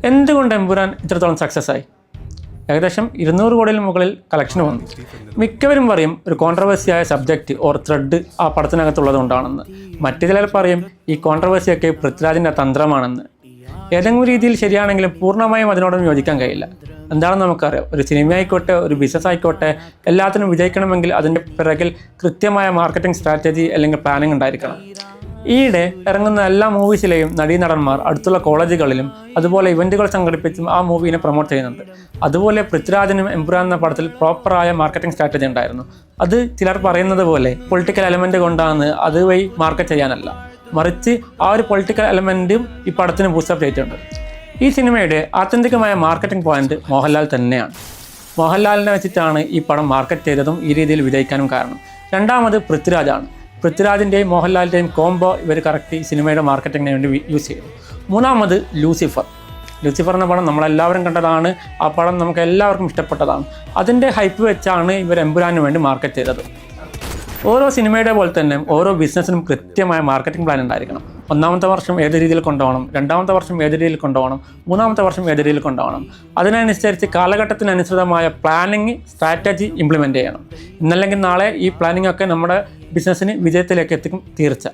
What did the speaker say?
എന്തുകൊണ്ട് എമ്പുരാൻ ഇത്രത്തോളം സക്സസ് ആയി? ഏകദേശം 200 കോടിയിൽ മുകളിൽ കളക്ഷൻ വന്നു. മിക്കവരും പറയും ഒരു കോൺട്രവേഴ്സിയായ സബ്ജക്റ്റ് ഓർ ത്രെഡ് ആ പടത്തിനകത്തുള്ളത് കൊണ്ടാണെന്ന്. മറ്റു ചിലർ പറയും ഈ കോൺട്രവേഴ്സിയൊക്കെ പൃഥ്വിരാജിൻ്റെ തന്ത്രമാണെന്ന്. ഏതെങ്കിലും രീതിയിൽ ശരിയാണെങ്കിലും പൂർണ്ണമായും അതിനോടൊന്നും യോജിക്കാൻ കഴിയില്ല. എന്താണെന്ന് നമുക്കറിയാം, ഒരു സിനിമ ആയിക്കോട്ടെ, ഒരു ബിസിനസ് ആയിക്കോട്ടെ, എല്ലാത്തിനും വിജയിക്കണമെങ്കിൽ അതിൻ്റെ പിറകിൽ കൃത്യമായ മാർക്കറ്റിംഗ് സ്ട്രാറ്റജി അല്ലെങ്കിൽ പ്ലാനിങ് ഉണ്ടായിരിക്കണം. ഈയിടെ ഇറങ്ങുന്ന എല്ലാ മൂവീസിലെയും നടീനടന്മാർ അടുത്തുള്ള കോളേജുകളിലും അതുപോലെ ഇവൻറ്റുകൾ സംഘടിപ്പിച്ചും ആ മൂവീനെ പ്രൊമോട്ട് ചെയ്യുന്നുണ്ട്. അതുപോലെ പൃഥ്വിരാജിനും എമ്പുരാൻ എന്ന പടത്തിൽ പ്രോപ്പറായ മാർക്കറ്റിംഗ് സ്ട്രാറ്റജി ഉണ്ടായിരുന്നു. അത് ചിലർ പറയുന്നത് പോലെ പൊളിറ്റിക്കൽ എലമെൻറ്റ് കൊണ്ടാണ് അതുവഴി മാർക്കറ്റ് ചെയ്യാനല്ല, മറിച്ച് ആ ഒരു പൊളിറ്റിക്കൽ എലമെൻറ്റും ഈ പടത്തിന് ബൂസ്റ്റപ്പ് ചെയ്തിട്ടുണ്ട്. ഈ സിനിമയുടെ ആത്യന്തികമായ മാർക്കറ്റിംഗ് പോയിന്റ് മോഹൻലാൽ തന്നെയാണ്. മോഹൻലാലിനെ വെച്ചിട്ടാണ് ഈ പടം മാർക്കറ്റ് ചെയ്തതും ഈ രീതിയിൽ വിജയിക്കാനും കാരണം. രണ്ടാമത് പൃഥ്വിരാജാണ്. പൃഥ്വിരാജിൻ്റെയും മോഹൻലാലിൻ്റെയും കോംബോ ഇവർ കറക്റ്റ് ഈ സിനിമയുടെ മാർക്കറ്റിങ്ങിന് വേണ്ടി യൂസ് ചെയ്തു. മൂന്നാമത് ലൂസിഫർ എന്ന പടം നമ്മളെല്ലാവരും കണ്ടതാണ്. ആ പടം നമുക്ക് എല്ലാവർക്കും ഇഷ്ടപ്പെട്ടതാണ്. അതിൻ്റെ ഹൈപ്പ് വെച്ചാണ് ഇവർ എമ്പുരാന് വേണ്ടി മാർക്കറ്റ് ചെയ്തത്. ഓരോ സിനിമയുടെ പോലെ തന്നെ ഓരോ ബിസിനസ്സിനും കൃത്യമായ മാർക്കറ്റിംഗ് പ്ലാൻ ഉണ്ടായിരിക്കണം. ഒന്നാമത്തെ വർഷം ഏത് രീതിയിൽ കൊണ്ടുപോകണം, രണ്ടാമത്തെ വർഷം ഏത് രീതിയിൽ കൊണ്ടുപോകണം, മൂന്നാമത്തെ വർഷം ഏത് രീതിയിൽ കൊണ്ടുപോകണം. അതിനനുസരിച്ച് കാലഘട്ടത്തിനനുസൃതമായ പ്ലാനിങ് സ്ട്രാറ്റജി ഇംപ്ലിമെൻറ്റ് ചെയ്യണം. ഇന്നല്ലെങ്കിൽ നാളെ ഈ പ്ലാനിങ് ഒക്കെ നമ്മുടെ ബിസിനസ്സിന് വിജയത്തിലേക്ക് എത്തിക്കും തീർച്ച.